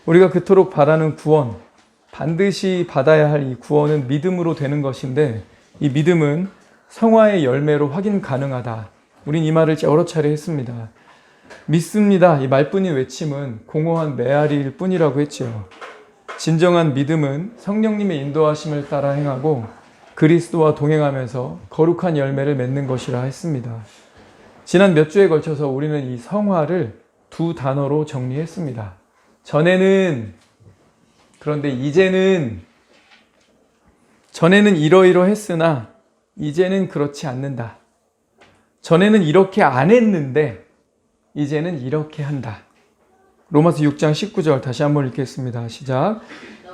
우리가 그토록 바라는 구원, 반드시 받아야 할 이 구원은 믿음으로 되는 것인데 이 믿음은 성화의 열매로 확인 가능하다. 우린 이 말을 여러 차례 했습니다. 믿습니다. 이 말뿐인 외침은 공허한 메아리일 뿐이라고 했지요. 진정한 믿음은 성령님의 인도하심을 따라 행하고 그리스도와 동행하면서 거룩한 열매를 맺는 것이라 했습니다. 지난 몇 주에 걸쳐서 우리는 이 성화를 두 단어로 정리했습니다. 전에는, 그런데 이제는, 전에는 이러이러했으나 이제는 그렇지 않는다. 전에는 이렇게 안 했는데 이제는 이렇게 한다. 로마서 6장 19절 다시 한번 읽겠습니다. 시작.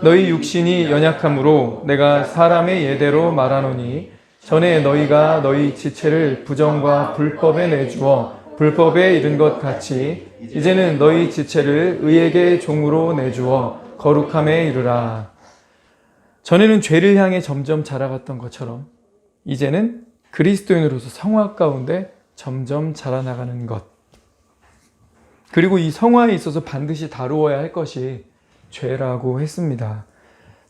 너희 육신이 연약함으로 내가 사람의 예대로 말하노니 전에 너희가 너희 지체를 부정과 불법에 내주어 불법에 이른 것 같이 이제는 너희 지체를 의에게 종으로 내주어 거룩함에 이르라. 전에는 죄를 향해 점점 자라갔던 것처럼 이제는 그리스도인으로서 성화 가운데 점점 자라나가는 것. 그리고 이 성화에 있어서 반드시 다루어야 할 것이 죄라고 했습니다.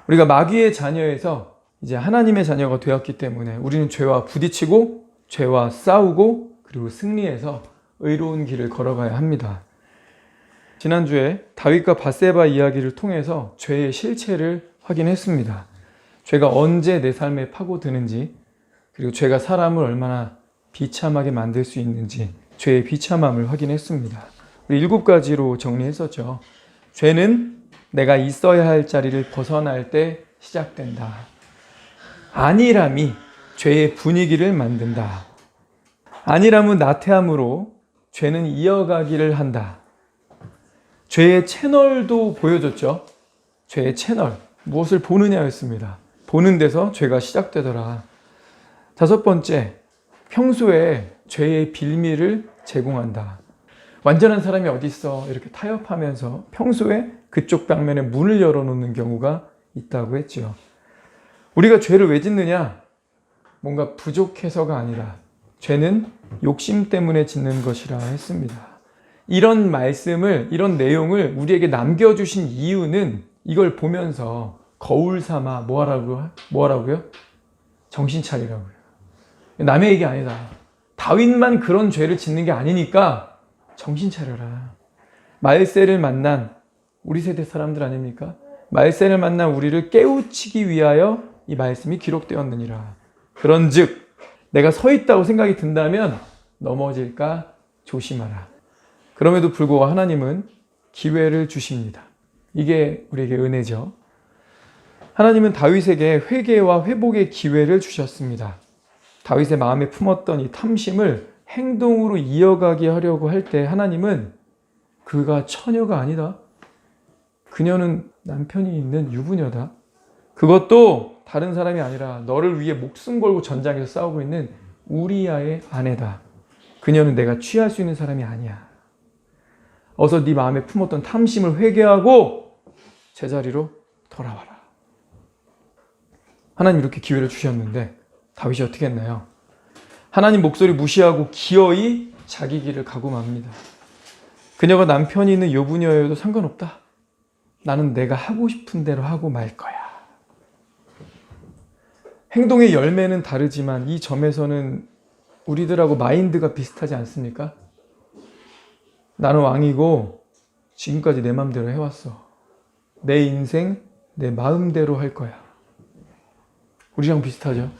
우리가 마귀의 자녀에서 이제 하나님의 자녀가 되었기 때문에 우리는 죄와 부딪히고 죄와 싸우고 그리고 승리해서 의로운 길을 걸어가야 합니다. 지난주에 다윗과 밧세바 이야기를 통해서 죄의 실체를 확인했습니다. 죄가 언제 내 삶에 파고드는지, 그리고 죄가 사람을 얼마나 비참하게 만들 수 있는지 죄의 비참함을 확인했습니다. 우리 7가지로 정리했었죠. 죄는 내가 있어야 할 자리를 벗어날 때 시작된다. 안일함이 죄의 분위기를 만든다. 안일함은 나태함으로 죄는 이어가기를 한다. 죄의 채널도 보여줬죠. 죄의 채널, 무엇을 보느냐였습니다. 보는 데서 죄가 시작되더라. 5번째, 평소에 죄의 빌미를 제공한다. 완전한 사람이 어디 있어? 이렇게 타협하면서 평소에 그쪽 방면에 문을 열어놓는 경우가 있다고 했죠. 우리가 죄를 왜 짓느냐? 뭔가 부족해서가 아니라 죄는 욕심 때문에 짓는 것이라 했습니다. 이런 말씀을, 이런 내용을 우리에게 남겨주신 이유는 이걸 보면서 거울 삼아 뭐하라고요? 정신 차리라고요. 남의 얘기 아니다. 다윗만 그런 죄를 짓는 게 아니니까 정신 차려라. 말세를 만난 우리 세대 사람들 아닙니까? 말세를 만난 우리를 깨우치기 위하여 이 말씀이 기록되었느니라. 그런즉 내가 서 있다고 생각이 든다면 넘어질까 조심하라. 그럼에도 불구하고 하나님은 기회를 주십니다. 이게 우리에게 은혜죠. 하나님은 다윗에게 회개와 회복의 기회를 주셨습니다. 다윗의 마음에 품었던 이 탐심을 행동으로 이어가게 하려고 할 때 하나님은 그가 처녀가 아니다. 그녀는 남편이 있는 유부녀다. 그것도 다른 사람이 아니라 너를 위해 목숨 걸고 전장에서 싸우고 있는 우리야의 아내다. 그녀는 내가 취할 수 있는 사람이 아니야. 어서 네 마음에 품었던 탐심을 회개하고 제자리로 돌아와라. 하나님 이렇게 기회를 주셨는데 다윗이 어떻게 했나요? 하나님 목소리 무시하고 기어이 자기 길을 가고 맙니다. 그녀가 남편이 있는 여부녀여도 상관없다. 나는 내가 하고 싶은 대로 하고 말 거야. 행동의 열매는 다르지만 이 점에서는 우리들하고 마인드가 비슷하지 않습니까? 나는 왕이고 지금까지 내 마음대로 해왔어. 내 인생 내 마음대로 할 거야. 우리랑 비슷하죠?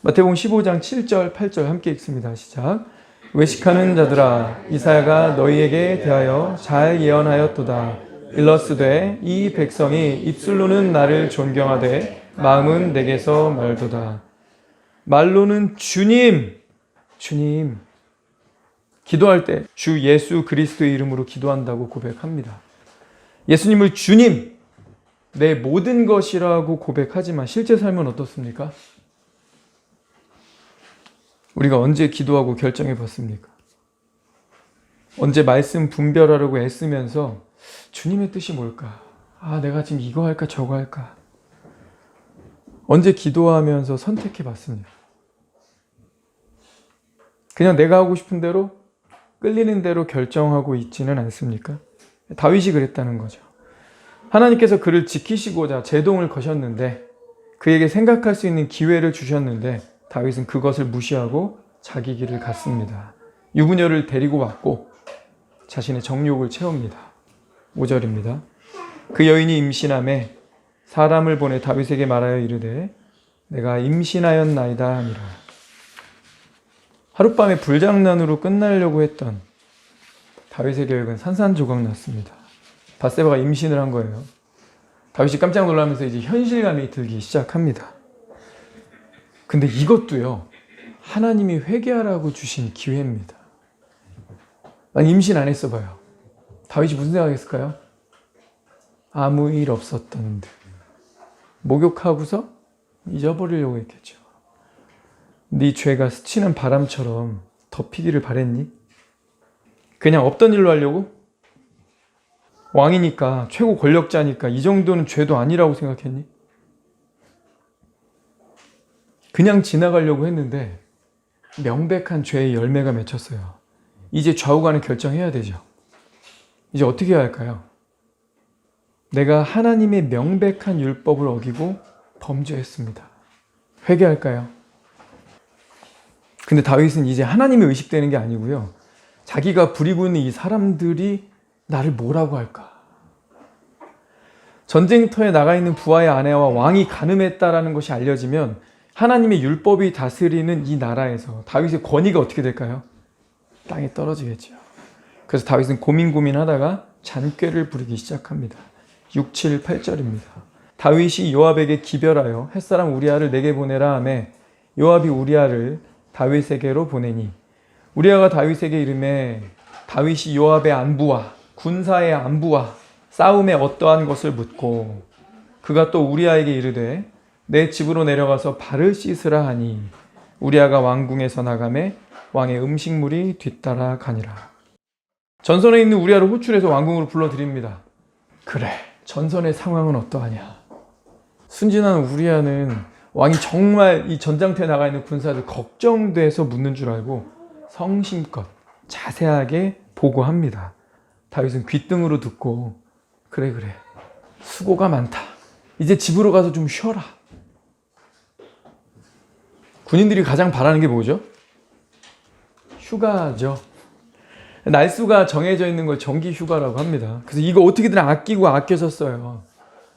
마태복음 15장 7절 8절 함께 읽습니다. 시작. 외식하는 자들아 이사야가 너희에게 대하여 잘 예언하였도다. 일러스되 이 백성이 입술로는 나를 존경하되 마음은 내게서 멀도다. 말로는 주님 기도할 때 주 예수 그리스도의 이름으로 기도한다고 고백합니다. 예수님을 주님, 내 모든 것이라고 고백하지만 실제 삶은 어떻습니까? 우리가 언제 기도하고 결정해 봤습니까? 언제 말씀 분별하려고 애쓰면서 주님의 뜻이 뭘까? 내가 지금 이거 할까 저거 할까? 언제 기도하면서 선택해 봤습니다. 그냥 내가 하고 싶은 대로 끌리는 대로 결정하고 있지는 않습니까? 다윗이 그랬다는 거죠. 하나님께서 그를 지키시고자 제동을 거셨는데 그에게 생각할 수 있는 기회를 주셨는데 다윗은 그것을 무시하고 자기 길을 갔습니다. 유부녀를 데리고 왔고 자신의 정욕을 채웁니다. 5절입니다. 그 여인이 임신함에 사람을 보내 다윗에게 말하여 이르되 내가 임신하였나이다 하니라. 하룻밤에 불장난으로 끝나려고 했던 다윗의 계획은 산산조각 났습니다. 밧세바가 임신을 한 거예요. 다윗이 깜짝 놀라면서 이제 현실감이 들기 시작합니다. 근데 이것도요, 하나님이 회개하라고 주신 기회입니다. 난 임신 안 했어 봐요. 다윗이 무슨 생각했을까요? 아무 일 없었던 듯. 목욕하고서 잊어버리려고 했겠죠. 네 죄가 스치는 바람처럼 덮이기를 바랬니? 그냥 없던 일로 하려고? 왕이니까, 최고 권력자니까 이 정도는 죄도 아니라고 생각했니? 그냥 지나가려고 했는데 명백한 죄의 열매가 맺혔어요. 이제 좌우간에 결정해야 되죠. 이제 어떻게 해야 할까요? 내가 하나님의 명백한 율법을 어기고 범죄했습니다. 회개할까요? 근데 다윗은 이제 하나님이 의식되는 게 아니고요. 자기가 부리고 있는 이 사람들이 나를 뭐라고 할까? 전쟁터에 나가 있는 부하의 아내와 왕이 간음했다라는 것이 알려지면 하나님의 율법이 다스리는 이 나라에서 다윗의 권위가 어떻게 될까요? 땅에 떨어지겠죠. 그래서 다윗은 고민하다가 잔꾀를 부리기 시작합니다. 6, 7, 8절입니다. 다윗이 요압에게 기별하여 햇사람 우리아를 내게 보내라 하매 요압이 우리아를 다윗에게로 보내니 우리아가 다윗에게 이르매 다윗이 요압의 안부와 군사의 안부와 싸움에 어떠한 것을 묻고 그가 또 우리아에게 이르되 내 집으로 내려가서 발을 씻으라 하니 우리아가 왕궁에서 나가매 왕의 음식물이 뒤따라 가니라. 전선에 있는 우리아를 호출해서 왕궁으로 불러드립니다. 그래, 전선의 상황은 어떠하냐? 순진한 우리아는 왕이 정말 이 전장터에 나가 있는 군사들 걱정돼서 묻는 줄 알고 성심껏 자세하게 보고합니다. 다윗은 귓등으로 듣고 그래 수고가 많다. 이제 집으로 가서 좀 쉬어라. 군인들이 가장 바라는 게 뭐죠? 휴가죠. 날수가 정해져 있는 걸 정기 휴가라고 합니다. 그래서 이거 어떻게든 아끼고 아껴서 써요.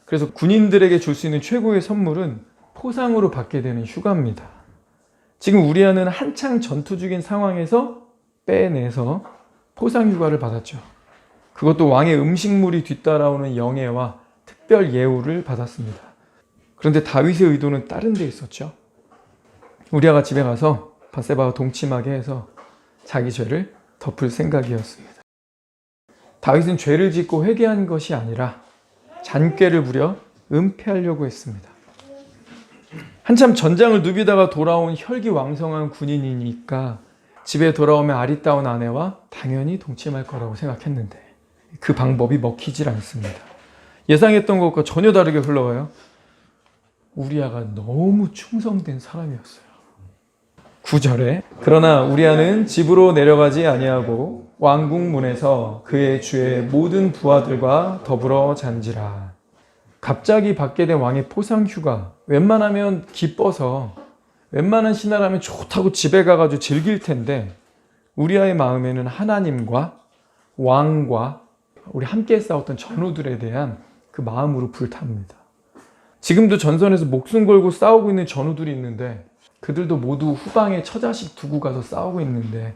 그래서 군인들에게 줄 수 있는 최고의 선물은 포상으로 받게 되는 휴가입니다. 지금 우리아는 한창 전투 중인 상황에서 빼내서 포상 휴가를 받았죠. 그것도 왕의 음식물이 뒤따라오는 영예와 특별 예우를 받았습니다. 그런데 다윗의 의도는 다른 데 있었죠. 우리아가 집에 가서 밧세바와 동침하게 해서 자기 죄를 덮을 생각이었습니다. 다윗은 죄를 짓고 회개한 것이 아니라 잔꾀를 부려 은폐하려고 했습니다. 한참 전장을 누비다가 돌아온 혈기왕성한 군인이니까 집에 돌아오면 아리따운 아내와 당연히 동침할 거라고 생각했는데 그 방법이 먹히질 않습니다. 예상했던 것과 전혀 다르게 흘러가요. 우리아가 너무 충성된 사람이었어요. 9절에 그러나 우리아는 집으로 내려가지 아니하고 왕궁 문에서 그의 주의 모든 부하들과 더불어 잔지라. 갑자기 받게 된 왕의 포상 휴가, 웬만하면 기뻐서 웬만한 신하라면 좋다고 집에 가가지고 즐길 텐데 우리아의 마음에는 하나님과 왕과 우리 함께 싸웠던 전우들에 대한 그 마음으로 불탑니다. 지금도 전선에서 목숨 걸고 싸우고 있는 전우들이 있는데 그들도 모두 후방에 처자식 두고 가서 싸우고 있는데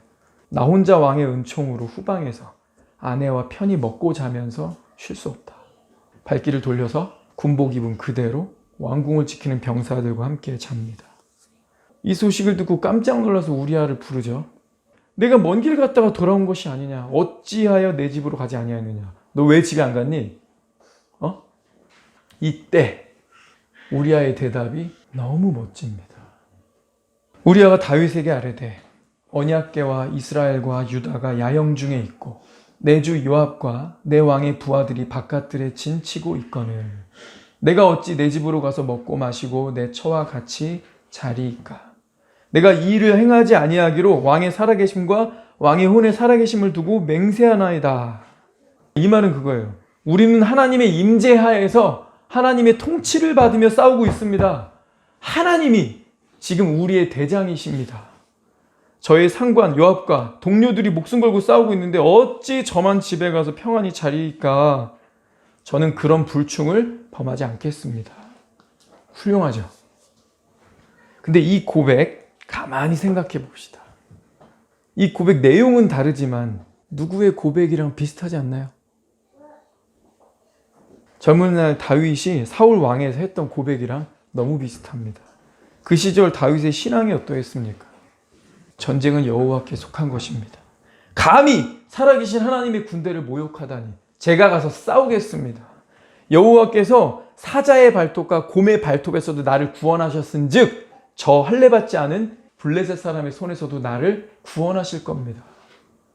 나 혼자 왕의 은총으로 후방에서 아내와 편히 먹고 자면서 쉴 수 없다. 발길을 돌려서 군복 입은 그대로 왕궁을 지키는 병사들과 함께 잡니다. 이 소식을 듣고 깜짝 놀라서 우리아를 부르죠. 내가 먼 길 갔다가 돌아온 것이 아니냐. 어찌하여 내 집으로 가지 아니하느냐. 너 왜 집에 안 갔니? 이때 우리아의 대답이 너무 멋집니다. 우리아가 다윗에게 아뢰되 언약궤와 이스라엘과 유다가 야영 중에 있고 내 주 요압과 내 왕의 부하들이 바깥들에 진치고 있거늘 내가 어찌 내 집으로 가서 먹고 마시고 내 처와 같이 자리이까. 내가 이 일을 행하지 아니하기로 왕의 살아계심과 왕의 혼의 살아계심을 두고 맹세하나이다. 이 말은 그거예요. 우리는 하나님의 임재하에서 하나님의 통치를 받으며 싸우고 있습니다. 하나님이 지금 우리의 대장이십니다. 저의 상관 요압과 동료들이 목숨 걸고 싸우고 있는데 어찌 저만 집에 가서 평안히 자리까? 저는 그런 불충을 범하지 않겠습니다. 훌륭하죠? 근데 이 고백 가만히 생각해 봅시다. 이 고백 내용은 다르지만 누구의 고백이랑 비슷하지 않나요? 젊은 날 다윗이 사울 왕에서 했던 고백이랑 너무 비슷합니다. 그 시절 다윗의 신앙이 어떠했습니까? 전쟁은 여호와께 속한 것입니다. 감히 살아계신 하나님의 군대를 모욕하다니 제가 가서 싸우겠습니다. 여호와께서 사자의 발톱과 곰의 발톱에서도 나를 구원하셨은즉 저 할례받지 않은 블레셋 사람의 손에서도 나를 구원하실 겁니다.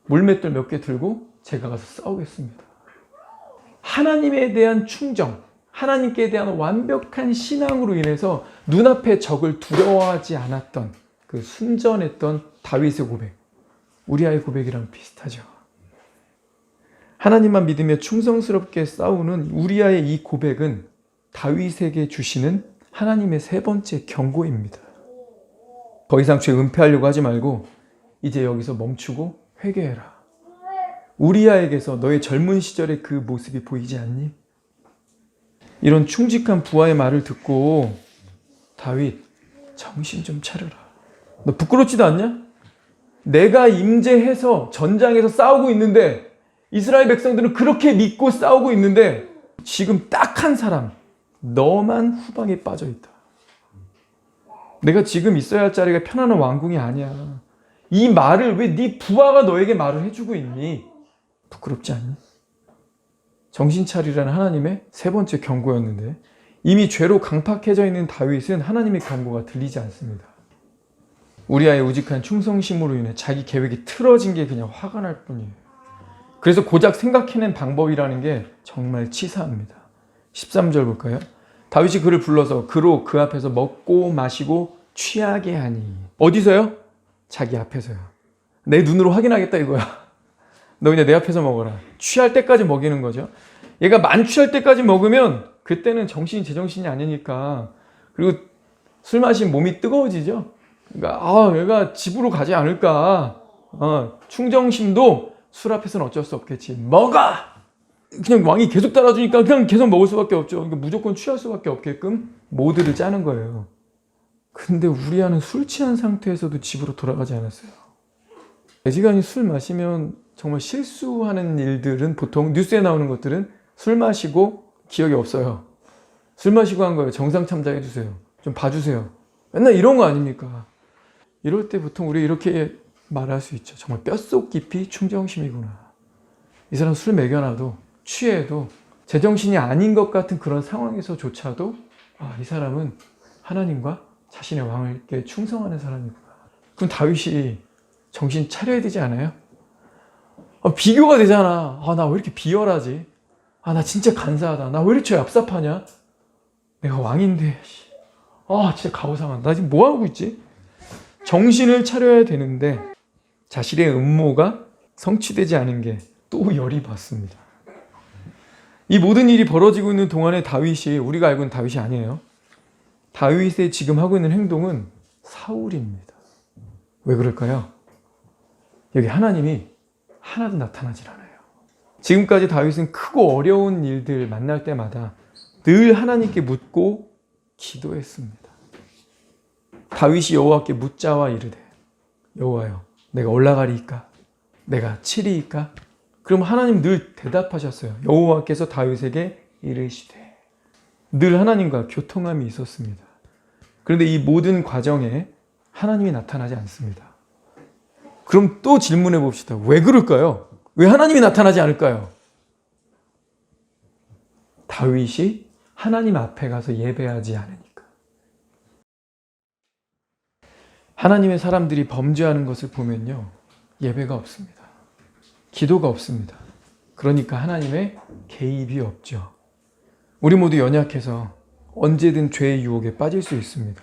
물맷돌 몇 개 들고 제가 가서 싸우겠습니다. 하나님에 대한 충정, 하나님께 대한 완벽한 신앙으로 인해서 눈앞의 적을 두려워하지 않았던 그 순전했던 다윗의 고백, 우리아의 고백이랑 비슷하죠. 하나님만 믿으며 충성스럽게 싸우는 우리아의 이 고백은 다윗에게 주시는 하나님의 세 번째 경고입니다. 더 이상 죄 은폐하려고 하지 말고 이제 여기서 멈추고 회개해라. 우리아에게서 너의 젊은 시절의 그 모습이 보이지 않니? 이런 충직한 부하의 말을 듣고 다윗, 정신 좀 차려라. 너 부끄럽지도 않냐? 내가 임재해서 전장에서 싸우고 있는데 이스라엘 백성들은 그렇게 믿고 싸우고 있는데 지금 딱 한 사람, 너만 후방에 빠져 있다. 내가 지금 있어야 할 자리가 편안한 왕궁이 아니야. 이 말을 왜 네 부하가 너에게 말을 해주고 있니? 부끄럽지 않니? 정신 차리라는 하나님의 세 번째 경고였는데 이미 죄로 강팍해져 있는 다윗은 하나님의 경고가 들리지 않습니다. 우리아의 우직한 충성심으로 인해 자기 계획이 틀어진 게 그냥 화가 날 뿐이에요. 그래서 고작 생각해낸 방법이라는 게 정말 치사합니다. 13절 볼까요? 다윗이 그를 불러서 그로 그 앞에서 먹고 마시고 취하게 하니. 어디서요? 자기 앞에서요. 내 눈으로 확인하겠다 이거야. 너 그냥 내 앞에서 먹어라. 취할 때까지 먹이는 거죠. 얘가 만취할 때까지 먹으면 그때는 정신이 제정신이 아니니까. 그리고 술 마시면 몸이 뜨거워지죠. 그러니까 얘가 집으로 가지 않을까. 충정심도 술 앞에서는 어쩔 수 없겠지. 먹어! 그냥 왕이 계속 따라주니까 그냥 계속 먹을 수밖에 없죠. 그러니까 무조건 취할 수밖에 없게끔 모드를 짜는 거예요. 근데 우리아는 술 취한 상태에서도 집으로 돌아가지 않았어요. 애지간히 술 마시면 정말 실수하는 일들은 보통 뉴스에 나오는 것들은 술 마시고 기억이 없어요. 술 마시고 한 거예요. 정상 참작해 주세요. 좀 봐주세요. 맨날 이런 거 아닙니까? 이럴 때 보통 우리 이렇게 말할 수 있죠. 정말 뼛속 깊이 충정심이구나. 이 사람 술 먹여놔도 취해도 제정신이 아닌 것 같은 그런 상황에서조차도 이 사람은 하나님과 자신의 왕에게 충성하는 사람이구나. 그럼 다윗이 정신 차려야 되지 않아요? 비교가 되잖아. 나 왜 이렇게 비열하지? 나 진짜 간사하다. 나 왜 이렇게 얍삽하냐? 내가 왕인데 진짜 가오상하다. 나 지금 뭐하고 있지? 정신을 차려야 되는데 자신의 음모가 성취되지 않은 게 또 열이 받습니다. 이 모든 일이 벌어지고 있는 동안에 다윗이, 우리가 알고 있는 다윗이 아니에요. 다윗의 지금 하고 있는 행동은 사울입니다. 왜 그럴까요? 여기 하나님이 하나도 나타나질 않아요. 지금까지 다윗은 크고 어려운 일들 만날 때마다 늘 하나님께 묻고 기도했습니다. 다윗이 여호와께 묻자와 이르되 여호와여 내가 올라가리이까? 내가 치리이까? 그럼 하나님 늘 대답하셨어요. 여호와께서 다윗에게 이르시되. 늘 하나님과 교통함이 있었습니다. 그런데 이 모든 과정에 하나님이 나타나지 않습니다. 그럼 또 질문해 봅시다. 왜 그럴까요? 왜 하나님이 나타나지 않을까요? 다윗이 하나님 앞에 가서 예배하지 않으니까. 하나님의 사람들이 범죄하는 것을 보면요. 예배가 없습니다. 기도가 없습니다. 그러니까 하나님의 개입이 없죠. 우리 모두 연약해서 언제든 죄의 유혹에 빠질 수 있습니다.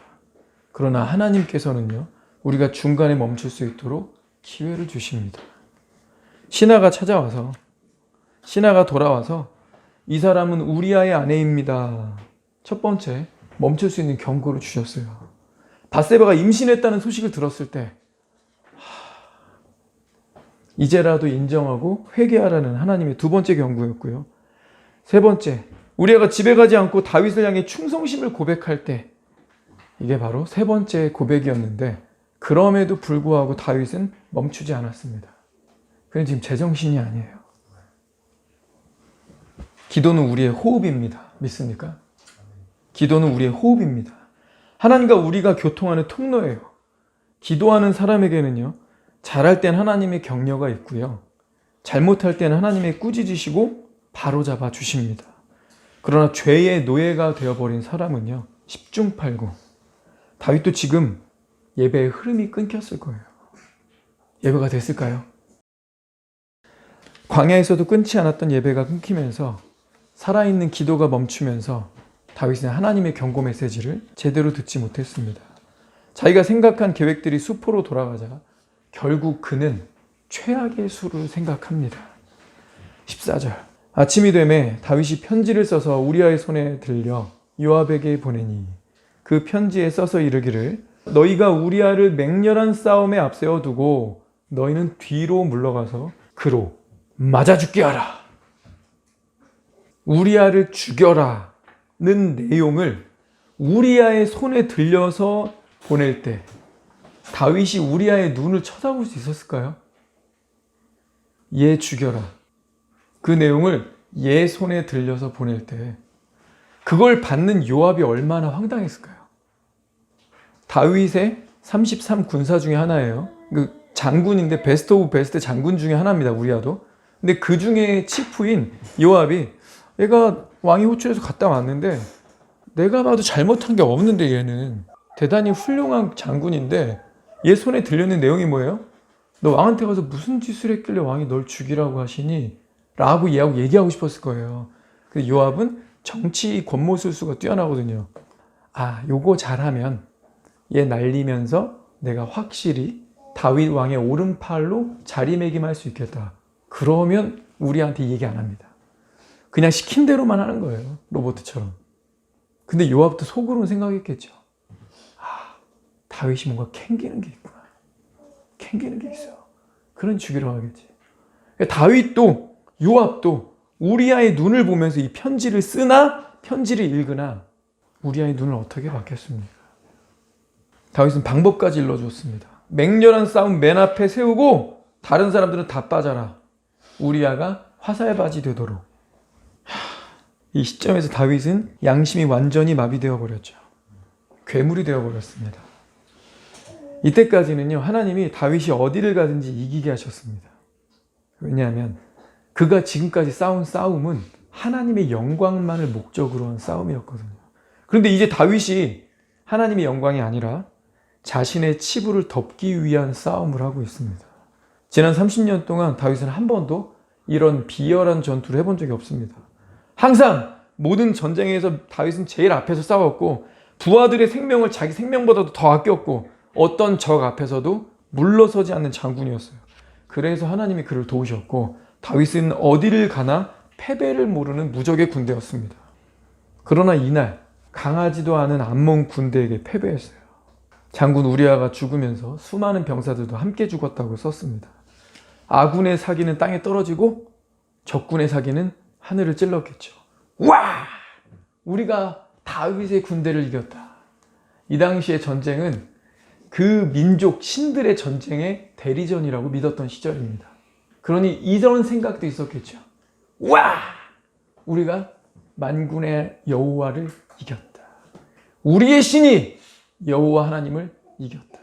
그러나 하나님께서는요. 우리가 중간에 멈출 수 있도록 기회를 주십니다. 신하가 찾아와서 신하가 돌아와서 이 사람은 우리아의 아내입니다. 첫 번째, 멈출 수 있는 경고를 주셨어요. 밧세바가 임신했다는 소식을 들었을 때 이제라도 인정하고 회개하라는 하나님의 두 번째 경고였고요. 세 번째, 우리아가 집에 가지 않고 다윗을 향해 충성심을 고백할 때, 이게 바로 세 번째 고백이었는데 그럼에도 불구하고 다윗은 멈추지 않았습니다. 그는 지금 제정신이 아니에요. 기도는 우리의 호흡입니다. 믿습니까? 기도는 우리의 호흡입니다. 하나님과 우리가 교통하는 통로예요. 기도하는 사람에게는요, 잘할 땐 하나님의 격려가 있고요, 잘못할 땐 하나님의 꾸짖으시고 바로잡아 주십니다. 그러나 죄의 노예가 되어버린 사람은요, 10중8구. 다윗도 지금 예배의 흐름이 끊겼을 거예요. 예배가 됐을까요? 광야에서도 끊지 않았던 예배가 끊기면서 살아있는 기도가 멈추면서 다윗은 하나님의 경고 메시지를 제대로 듣지 못했습니다. 자기가 생각한 계획들이 수포로 돌아가자 결국 그는 최악의 수를 생각합니다. 14절, 아침이 되매 다윗이 편지를 써서 우리아의 손에 들려 요압에게 보내니 그 편지에 써서 이르기를 너희가 우리아를 맹렬한 싸움에 앞세워두고 너희는 뒤로 물러가서 그로 맞아 죽게 하라. 우리아를 죽여라는 내용을 우리아의 손에 들려서 보낼 때 다윗이 우리아의 눈을 쳐다볼 수 있었을까요? 얘 죽여라. 그 내용을 얘 손에 들려서 보낼 때 그걸 받는 요압이 얼마나 황당했을까요? 다윗의 33 군사 중에 하나예요. 그 장군인데 베스트 오브 베스트 장군 중에 하나입니다. 우리아도. 근데 그 중에 치프인 요압이 얘가 왕이 호출해서 갔다 왔는데 내가 봐도 잘못한 게 없는데 얘는 대단히 훌륭한 장군인데 얘 손에 들려있는 내용이 뭐예요? 너 왕한테 가서 무슨 짓을 했길래 왕이 널 죽이라고 하시니? 라고 얘기하고 싶었을 거예요. 근데 요압은 정치 권모술수가 뛰어나거든요. 아, 요거 잘하면 얘 날리면서 내가 확실히 다윗 왕의 오른팔로 자리매김할 수 있겠다. 그러면 우리한테 얘기 안 합니다. 그냥 시킨 대로만 하는 거예요. 로봇처럼. 근데 요압도 속으로는 생각했겠죠. 아, 다윗이 뭔가 캥기는 게 있구나. 캥기는 게 있어요. 그런 죽이러 하겠지. 다윗도 요압도 우리아의 눈을 보면서 이 편지를 쓰나 편지를 읽으나 우리아의 눈을 어떻게 받겠습니까? 다윗은 방법까지 일러줬습니다. 맹렬한 싸움 맨 앞에 세우고 다른 사람들은 다 빠져라. 우리아가 화살바지 되도록. 이 시점에서 다윗은 양심이 완전히 마비되어 버렸죠. 괴물이 되어 버렸습니다. 이때까지는요, 하나님이 다윗이 어디를 가든지 이기게 하셨습니다. 왜냐하면 그가 지금까지 싸운 싸움은 하나님의 영광만을 목적으로 한 싸움이었거든요. 그런데 이제 다윗이 하나님의 영광이 아니라 자신의 치부를 덮기 위한 싸움을 하고 있습니다. 지난 30년 동안 다윗은 한 번도 이런 비열한 전투를 해본 적이 없습니다. 항상 모든 전쟁에서 다윗은 제일 앞에서 싸웠고 부하들의 생명을 자기 생명보다도 더 아꼈고 어떤 적 앞에서도 물러서지 않는 장군이었어요. 그래서 하나님이 그를 도우셨고 다윗은 어디를 가나 패배를 모르는 무적의 군대였습니다. 그러나 이날 강하지도 않은 암몬 군대에게 패배했어요. 장군 우리아가 죽으면서 수많은 병사들도 함께 죽었다고 썼습니다. 아군의 사기는 땅에 떨어지고 적군의 사기는 하늘을 찔렀겠죠. 와! 우리가 다윗의 군대를 이겼다. 이 당시의 전쟁은 그 민족 신들의 전쟁의 대리전이라고 믿었던 시절입니다. 그러니 이런 생각도 있었겠죠. 와! 우리가 만군의 여호와를 이겼다. 우리의 신이 여호와 하나님을 이겼다.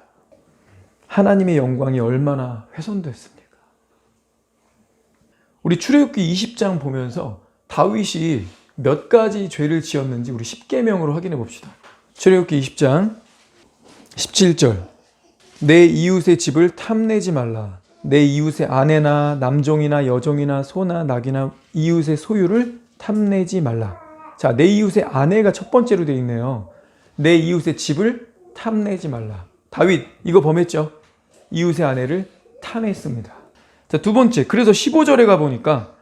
하나님의 영광이 얼마나 훼손됐습니까? 우리 출애굽기 20장 보면서 다윗이 몇 가지 죄를 지었는지 우리 10계명으로 확인해 봅시다. 출애굽기 20장 17절, 내 이웃의 집을 탐내지 말라. 내 이웃의 아내나 남종이나 여종이나 소나 낙이나 이웃의 소유를 탐내지 말라. 자, 내 이웃의 아내가 첫 번째로 되어 있네요. 내 이웃의 집을 탐내지 말라. 다윗 이거 범했죠? 이웃의 아내를 탐했습니다. 자, 두 번째, 그래서 15절에 가보니까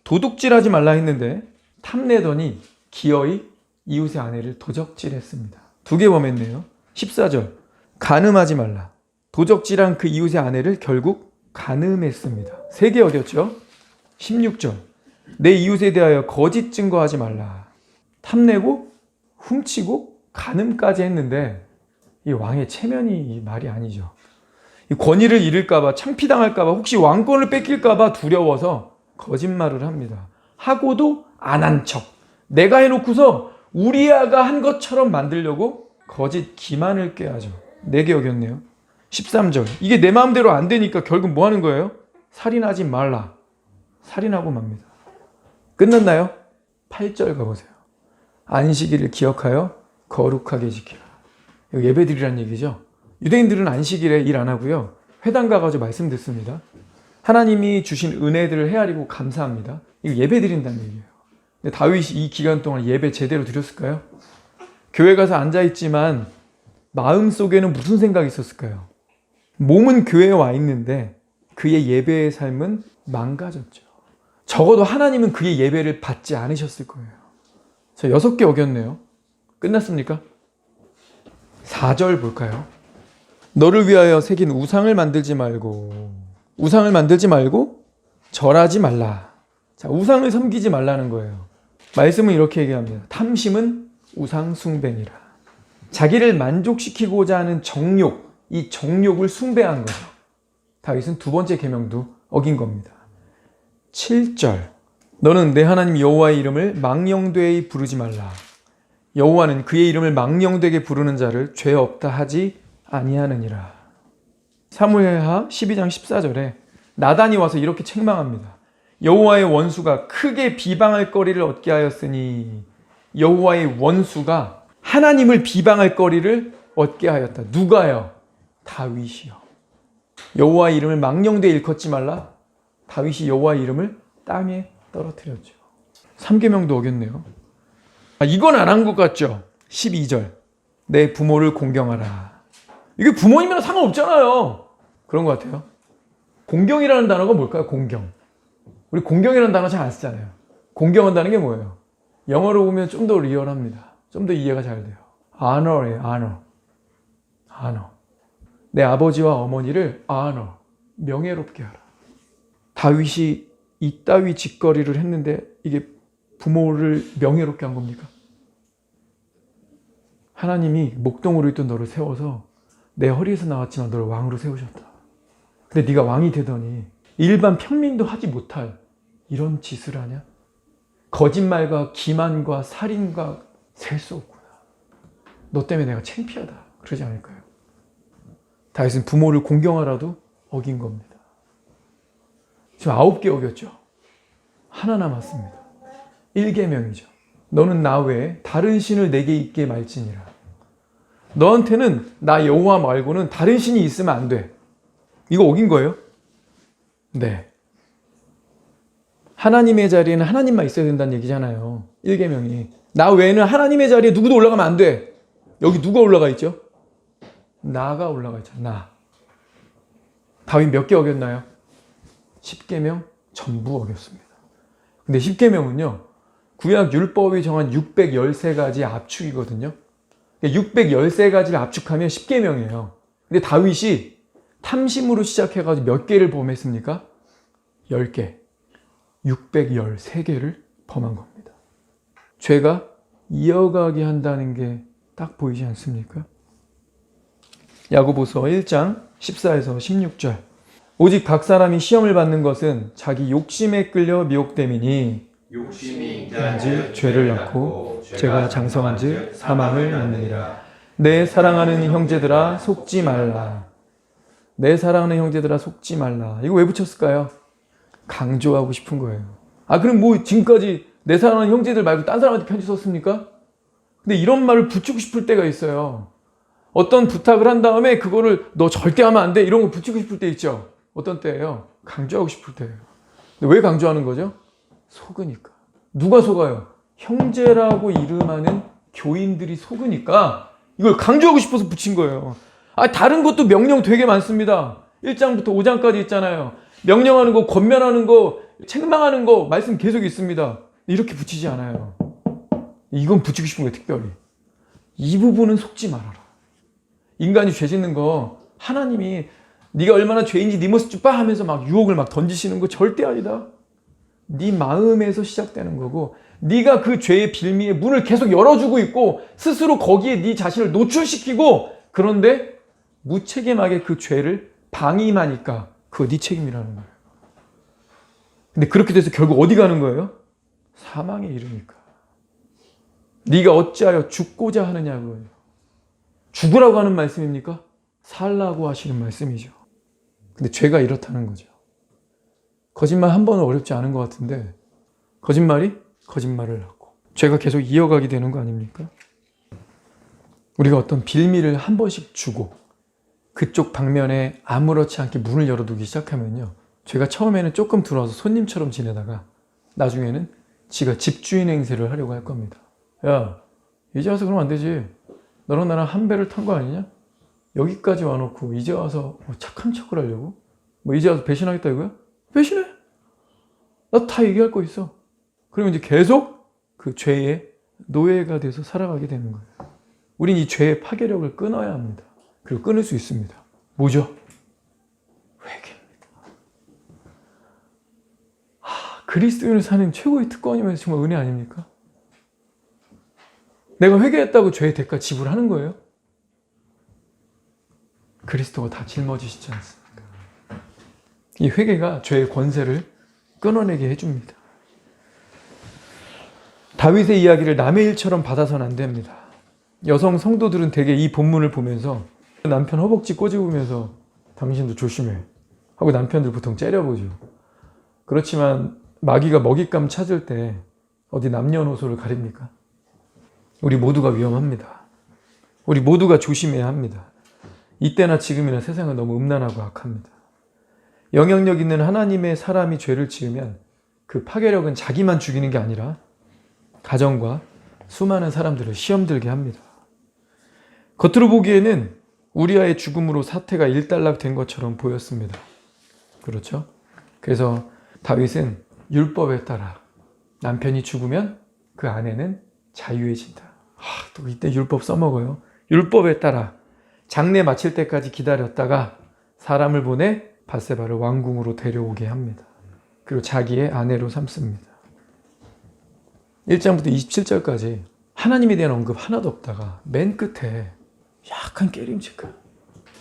도둑질하지 말라 했는데 탐내더니 기어이 이웃의 아내를 도적질했습니다. 두 개 범했네요. 14절 간음하지 말라. 도적질한 그 이웃의 아내를 결국 간음했습니다. 세 개 어겼죠. 16절 내 이웃에 대하여 거짓 증거하지 말라. 탐내고 훔치고 간음까지 했는데 이 왕의 체면이 말이 아니죠. 이 권위를 잃을까봐 창피당할까봐 혹시 왕권을 뺏길까봐 두려워서 거짓말을 합니다. 하고도 안 한 척. 내가 해놓고서 우리아가 한 것처럼 만들려고 거짓 기만을 꾀하죠. 4개 어겼네요. 13절 이게 내 마음대로 안 되니까 결국 뭐 하는 거예요? 살인하지 말라. 살인하고 맙니다. 끝났나요? 8절 가보세요. 안식일을 기억하여 거룩하게 지키라. 이거 예배드리란 얘기죠. 유대인들은 안식일에 일 안 하고요. 회당 가가지고 말씀 듣습니다. 하나님이 주신 은혜들을 헤아리고 감사합니다. 이거 예배드린다는 얘기예요. 근데 다윗이 이 기간 동안 예배 제대로 드렸을까요? 교회 가서 앉아있지만 마음속에는 무슨 생각이 있었을까요? 몸은 교회에 와 있는데 그의 예배의 삶은 망가졌죠. 적어도 하나님은 그의 예배를 받지 않으셨을 거예요. 자, 6개 어겼네요. 끝났습니까? 4절 볼까요? 너를 위하여 새긴 우상을 만들지 말고 절하지 말라. 자, 우상을 섬기지 말라는 거예요. 말씀은 이렇게 얘기합니다. 탐심은 우상 숭배니라. 자기를 만족시키고자 하는 정욕, 이 정욕을 숭배한 거죠. 다윗은 두 번째 계명도 어긴 겁니다. 7절 너는 내 하나님 여호와의 이름을 망령되이 부르지 말라. 여호와는 그의 이름을 망령되게 부르는 자를 죄 없다 하지 아니하느니라. 사무엘하 12장 14절에 나단이 와서 이렇게 책망합니다. 여호와의 원수가 크게 비방할 거리를 얻게 하였으니 여호와의 원수가 하나님을 비방할 거리를 얻게 하였다. 누가요? 다윗이요. 여호와의 이름을 망령되이 일컫지 말라. 다윗이 여호와의 이름을 땅에 떨어뜨렸죠. 3계명도 어겼네요. 이건 안 한 것 같죠? 12절 내 부모를 공경하라. 이게 부모님이랑 상관없잖아요. 그런 것 같아요. 공경이라는 단어가 뭘까요? 공경. 우리 공경이라는 단어 잘 안 쓰잖아요. 공경한다는 게 뭐예요? 영어로 보면 좀 더 리얼합니다. 좀 더 이해가 잘 돼요. honor예요. honor. 내 아버지와 어머니를 honor, 명예롭게 하라. 다윗이 이따위 짓거리를 했는데 이게 부모를 명예롭게 한 겁니까? 하나님이 목동으로 있던 너를 세워서 내 허리에서 나왔지만 너를 왕으로 세우셨다. 근데 네가 왕이 되더니 일반 평민도 하지 못할 이런 짓을 하냐? 거짓말과 기만과 살인과 셀 수 없구나. 너 때문에 내가 창피하다. 그러지 않을까요? 다윗은 부모를 공경하라도 어긴 겁니다. 지금 9개 어겼죠? 하나 남았습니다. 1계명이죠. 너는 나 외에 다른 신을 내게 있게 말지니라. 너한테는 나 여호와 말고는 다른 신이 있으면 안 돼. 이거 어긴 거예요? 네. 하나님의 자리에는 하나님만 있어야 된다는 얘기잖아요. 1계명이. 나 외에는 하나님의 자리에 누구도 올라가면 안 돼. 여기 누가 올라가 있죠? 나가 올라가 있죠. 나. 다윗 몇 개 어겼나요? 10계명 전부 어겼습니다. 근데 10계명은요. 구약 율법이 정한 613가지 압축이거든요. 613가지를 압축하면 10계명이에요. 근데 다윗이 탐심으로 시작해가지고 몇 개를 범했습니까? 10개. 613개를 범한 겁니다. 죄가 이어가게 한다는 게 딱 보이지 않습니까? 야고보서 1장 14에서 16절. 오직 각 사람이 시험을 받는 것은 자기 욕심에 끌려 미혹됨이니 욕심이 인자한즉 죄를 낳고 죄가 장성한즉 사망을 낳느니라. 내 사랑하는 형제들아 속지 말라. 내 사랑하는 형제들아 속지 말라. 이거 왜 붙였을까요? 강조하고 싶은 거예요. 그럼 뭐 지금까지 내 사랑하는 형제들 말고 딴 사람한테 편지 썼습니까? 근데 이런 말을 붙이고 싶을 때가 있어요. 어떤 부탁을 한 다음에 그거를 너 절대 하면 안 돼 이런 거 붙이고 싶을 때 있죠. 어떤 때예요? 강조하고 싶을 때예요. 근데 왜 강조하는 거죠? 속으니까. 누가 속아요? 형제라고 이름하는 교인들이 속으니까 이걸 강조하고 싶어서 붙인 거예요. 다른 것도 명령 되게 많습니다. 1장부터 5장까지 있잖아요. 명령하는 거, 권면하는 거 책망하는 거 말씀 계속 있습니다. 이렇게 붙이지 않아요. 이건 붙이고 싶은 거예요, 특별히. 이 부분은 속지 말아라. 인간이 죄 짓는 거 하나님이 네가 얼마나 죄인지 네 모습 좀 봐 하면서 막 유혹을 막 던지시는 거 절대 아니다. 네 마음에서 시작되는 거고, 네가 그 죄의 빌미의 문을 계속 열어주고 있고 스스로 거기에 네 자신을 노출시키고, 그런데 무책임하게 그 죄를 방임하니까 그거 네 책임이라는 거예요. 근데 그렇게 돼서 결국 어디 가는 거예요? 사망에 이르니까. 네가 어찌하여 죽고자 하느냐고요. 죽으라고 하는 말씀입니까? 살라고 하시는 말씀이죠. 근데 죄가 이렇다는 거죠. 거짓말 한 번은 어렵지 않은 것 같은데 거짓말이 거짓말을 하고 죄가 계속 이어가게 되는 거 아닙니까? 우리가 어떤 빌미를 한 번씩 주고 그쪽 방면에 아무렇지 않게 문을 열어두기 시작하면요, 죄가 처음에는 조금 들어와서 손님처럼 지내다가 나중에는 지가 집주인 행세를 하려고 할 겁니다. 야, 이제 와서 그러면 안 되지. 너랑 나랑 한 배를 탄 거 아니냐? 여기까지 와놓고 이제 와서 착한 척을 하려고? 뭐 이제 와서 배신하겠다 이거야? 배신해? 나 다 얘기할 거 있어. 그러면 이제 계속 그 죄의 노예가 돼서 살아가게 되는 거예요. 우린 이 죄의 파괴력을 끊어야 합니다. 그리고 끊을 수 있습니다. 뭐죠? 회개입니다. 그리스도인을 사는 최고의 특권이면서 정말 은혜 아닙니까? 내가 회개했다고 죄의 대가 지불하는 거예요? 그리스도가 다 짊어지시지 않습니까? 이 회개가 죄의 권세를 끊어내게 해줍니다. 다윗의 이야기를 남의 일처럼 받아서는 안 됩니다. 여성 성도들은 대개 이 본문을 보면서 남편 허벅지 꼬집으면서 당신도 조심해 하고 남편들 보통 째려보죠. 그렇지만 마귀가 먹잇감 찾을 때 어디 남녀노소를 가립니까? 우리 모두가 위험합니다. 우리 모두가 조심해야 합니다. 이때나 지금이나 세상은 너무 음란하고 악합니다. 영향력 있는 하나님의 사람이 죄를 지으면 그 파괴력은 자기만 죽이는 게 아니라 가정과 수많은 사람들을 시험 들게 합니다. 겉으로 보기에는 우리아의 죽음으로 사태가 일단락된 것처럼 보였습니다. 그렇죠? 그래서 다윗은 율법에 따라 남편이 죽으면 그 아내는 자유해진다. 또 이때 율법 써먹어요. 율법에 따라 장례 마칠 때까지 기다렸다가 사람을 보내 밧세바를 왕궁으로 데려오게 합니다. 그리고 자기의 아내로 삼습니다. 1장부터 27절까지 하나님에 대한 언급 하나도 없다가 맨 끝에 약간 깨림직한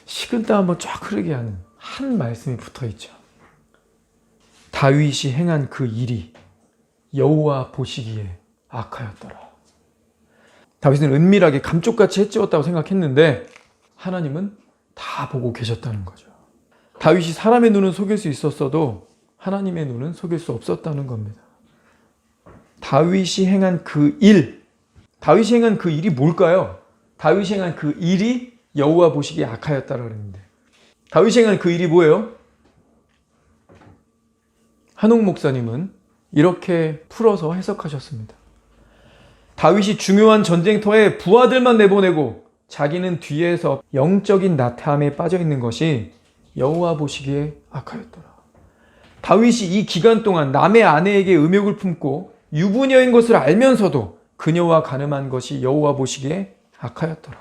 식은땀 한번 쫙 흐르게 하는 한 말씀이 붙어있죠. 다윗이 행한 그 일이 여호와 보시기에 악하였더라. 다윗은 은밀하게 감쪽같이 해치웠다고 생각했는데 하나님은 다 보고 계셨다는 거죠. 다윗이 사람의 눈은 속일 수 있었어도 하나님의 눈은 속일 수 없었다는 겁니다. 다윗이 행한 그 일이 뭘까요? 다윗이 행한 그 일이 여호와 보시기에 악하였다라고 그랬는데 다윗이 행한 그 일이 뭐예요? 한옥 목사님은 이렇게 풀어서 해석하셨습니다. 다윗이 중요한 전쟁터에 부하들만 내보내고 자기는 뒤에서 영적인 나태함에 빠져 있는 것이 여호와 보시기에 악하였더라. 다윗이 이 기간 동안 남의 아내에게 음욕을 품고 유부녀인 것을 알면서도 그녀와 간음한 것이 여호와 보시기에 악하였더라.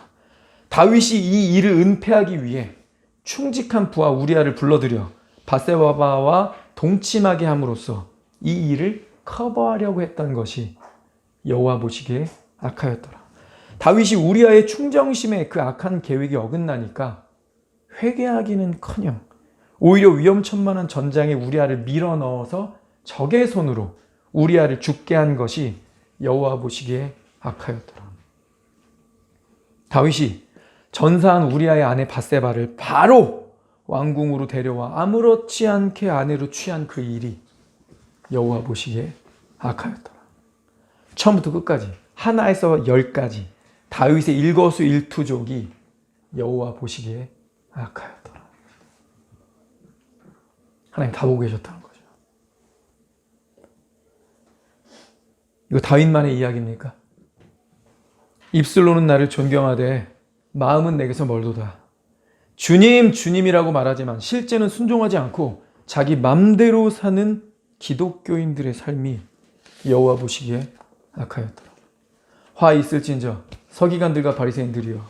다윗이 이 일을 은폐하기 위해 충직한 부하 우리아를 불러들여 밧세바와 동침하게 함으로써 이 일을 커버하려고 했던 것이 여호와 보시기에 악하였더라. 다윗이 우리아의 충정심에 그 악한 계획이 어긋나니까 회개하기는커녕 오히려 위험천만한 전장에 우리아를 밀어넣어서 적의 손으로 우리아를 죽게 한 것이 여호와 보시기에 악하였더라. 다윗이 전사한 우리아의 아내 밧세바를 바로 왕궁으로 데려와 아무렇지 않게 아내로 취한 그 일이 여호와 보시기에 악하였더라. 처음부터 끝까지 하나에서 10까지 다윗의 일거수일투족이 여호와 보시기에 악하였더라. 하나님 다 보고 계셨다는 거죠. 이거 다윗만의 이야기입니까? 입술로는 나를 존경하되 마음은 내게서 멀도다. 주님, 주님이라고 말하지만 실제는 순종하지 않고 자기 맘대로 사는 기독교인들의 삶이 여호와 보시기에 악하였더라. 화 있을진저 서기관들과 바리새인들이여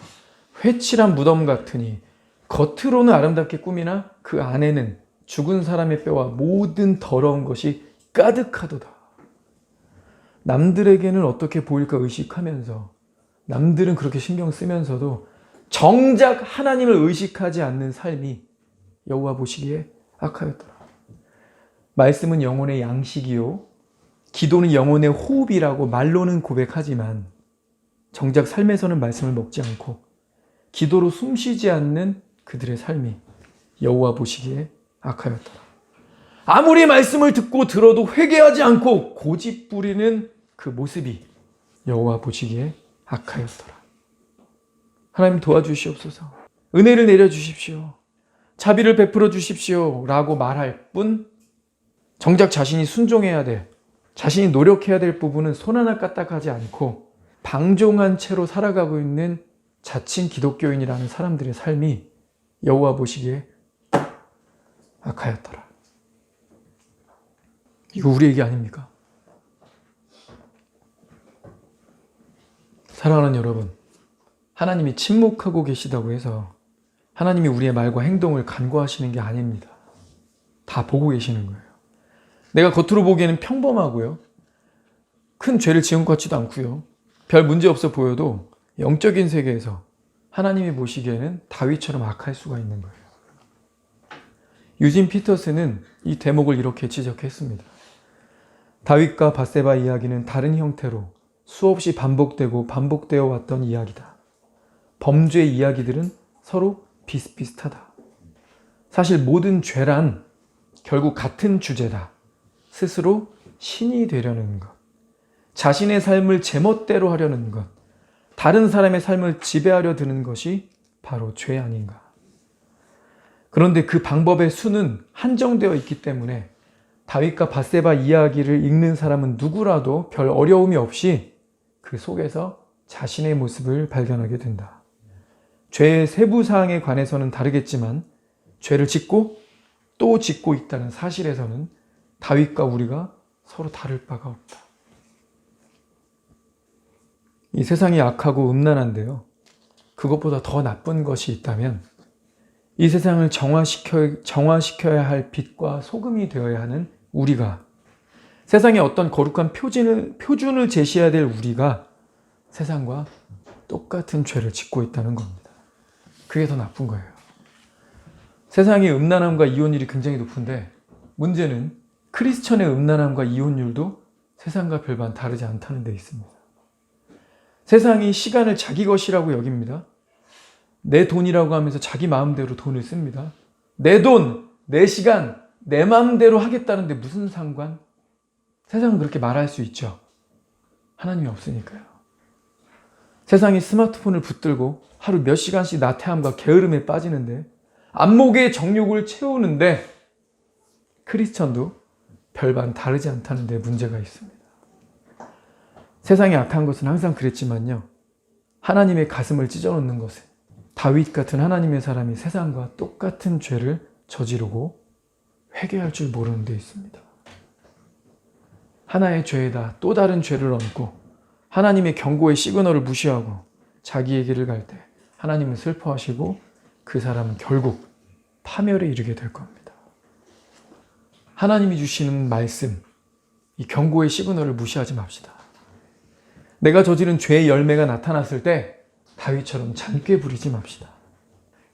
회칠한 무덤 같으니 겉으로는 아름답게 꾸미나 그 안에는 죽은 사람의 뼈와 모든 더러운 것이 가득하도다. 남들에게는 어떻게 보일까 의식하면서 남들은 그렇게 신경 쓰면서도 정작 하나님을 의식하지 않는 삶이 여호와 보시기에 악하였더라. 말씀은 영혼의 양식이요 기도는 영혼의 호흡이라고 말로는 고백하지만 정작 삶에서는 말씀을 먹지 않고 기도로 숨쉬지 않는 그들의 삶이 여호와 보시기에 악하였더라. 아무리 말씀을 듣고 들어도 회개하지 않고 고집 부리는 그 모습이 여호와 보시기에 악하였더라. 하나님 도와주시옵소서. 은혜를 내려주십시오. 자비를 베풀어 주십시오 라고 말할 뿐 정작 자신이 순종해야 될, 자신이 노력해야 될 부분은 손 하나 까딱하지 않고 방종한 채로 살아가고 있는 자칭 기독교인이라는 사람들의 삶이 여호와 보시기에 악하였더라. 이거 우리 얘기 아닙니까? 사랑하는 여러분, 하나님이 침묵하고 계시다고 해서 하나님이 우리의 말과 행동을 간과하시는 게 아닙니다. 다 보고 계시는 거예요. 내가 겉으로 보기에는 평범하고요. 큰 죄를 지은 것 같지도 않고요. 별 문제 없어 보여도 영적인 세계에서 하나님이 보시기에는 다윗처럼 악할 수가 있는 거예요. 유진 피터스는 이 대목을 이렇게 지적했습니다. 다윗과 밧세바 이야기는 다른 형태로 수없이 반복되어 왔던 이야기다. 범죄 이야기들은 서로 비슷비슷하다. 사실 모든 죄란 결국 같은 주제다. 스스로 신이 되려는 것, 자신의 삶을 제멋대로 하려는 것, 다른 사람의 삶을 지배하려 드는 것이 바로 죄 아닌가. 그런데 그 방법의 수는 한정되어 있기 때문에 다윗과 밧세바 이야기를 읽는 사람은 누구라도 별 어려움이 없이 그 속에서 자신의 모습을 발견하게 된다. 죄의 세부 사항에 관해서는 다르겠지만 죄를 짓고 또 짓고 있다는 사실에서는 다윗과 우리가 서로 다를 바가 없다. 이 세상이 악하고 음란한데요. 그것보다 더 나쁜 것이 있다면 이 세상을 정화시켜야 할 빛과 소금이 되어야 하는 우리가, 세상에 어떤 거룩한 표준을 제시해야 될 우리가 세상과 똑같은 죄를 짓고 있다는 겁니다. 그게 더 나쁜 거예요. 세상의 음란함과 이혼율이 굉장히 높은데 문제는 크리스천의 음란함과 이혼율도 세상과 별반 다르지 않다는 데 있습니다. 세상이 시간을 자기 것이라고 여깁니다. 내 돈이라고 하면서 자기 마음대로 돈을 씁니다. 내 돈, 내 시간, 내 마음대로 하겠다는데 무슨 상관? 세상은 그렇게 말할 수 있죠. 하나님이 없으니까요. 세상이 스마트폰을 붙들고 하루 몇 시간씩 나태함과 게으름에 빠지는데, 안목의 정욕을 채우는데 크리스천도 별반 다르지 않다는 데 문제가 있습니다. 세상이 악한 것은 항상 그랬지만요, 하나님의 가슴을 찢어놓는 것은 다윗 같은 하나님의 사람이 세상과 똑같은 죄를 저지르고 회개할 줄 모르는 데 있습니다. 하나의 죄에다 또 다른 죄를 얹고 하나님의 경고의 시그널을 무시하고 자기의 길을 갈 때 하나님은 슬퍼하시고 그 사람은 결국 파멸에 이르게 될 겁니다. 하나님이 주시는 말씀, 이 경고의 시그널을 무시하지 맙시다. 내가 저지른 죄의 열매가 나타났을 때 다윗처럼 잔꾀 부리지 맙시다.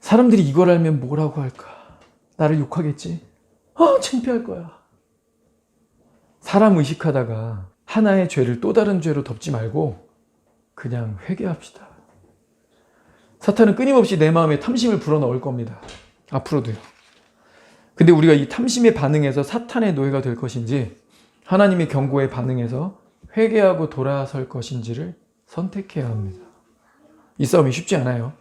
사람들이 이걸 알면 뭐라고 할까? 나를 욕하겠지? 창피할 거야. 사람 의식하다가 하나의 죄를 또 다른 죄로 덮지 말고 그냥 회개합시다. 사탄은 끊임없이 내 마음에 탐심을 불어넣을 겁니다. 앞으로도요. 근데 우리가 이 탐심에 반응해서 사탄의 노예가 될 것인지 하나님의 경고에 반응해서 회개하고 돌아설 것인지를 선택해야 합니다. 이 싸움이 쉽지 않아요.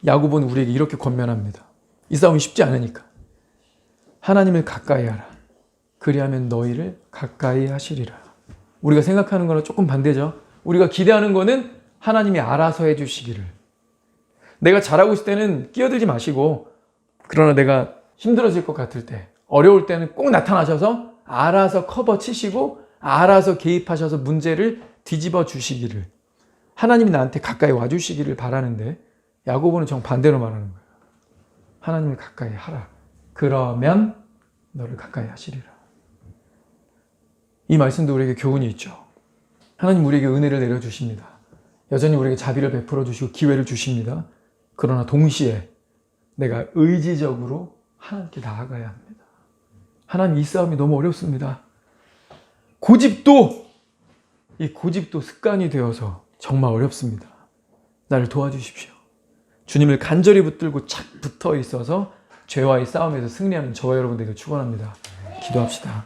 야고보는 우리에게 이렇게 권면합니다. 이 싸움이 쉽지 않으니까 하나님을 가까이 하라. 그리하면 너희를 가까이 하시리라. 우리가 생각하는 거랑 조금 반대죠. 우리가 기대하는 거는 하나님이 알아서 해주시기를. 내가 잘하고 있을 때는 끼어들지 마시고, 그러나 내가 힘들어질 것 같을 때 어려울 때는 꼭 나타나셔서 알아서 커버 치시고 알아서 개입하셔서 문제를 뒤집어 주시기를, 하나님이 나한테 가까이 와주시기를 바라는데 야고보는 정반대로 말하는 거예요. 하나님을 가까이 하라. 그러면 너를 가까이 하시리라. 이 말씀도 우리에게 교훈이 있죠. 하나님 우리에게 은혜를 내려주십니다. 여전히 우리에게 자비를 베풀어 주시고 기회를 주십니다. 그러나 동시에 내가 의지적으로 하나님께 나아가야 합니다. 하나님, 이 싸움이 너무 어렵습니다. 이 고집도 습관이 되어서 정말 어렵습니다. 나를 도와주십시오. 주님을 간절히 붙들고 착 붙어 있어서 죄와의 싸움에서 승리하는 저와 여러분 되기를 축원합니다. 기도합시다.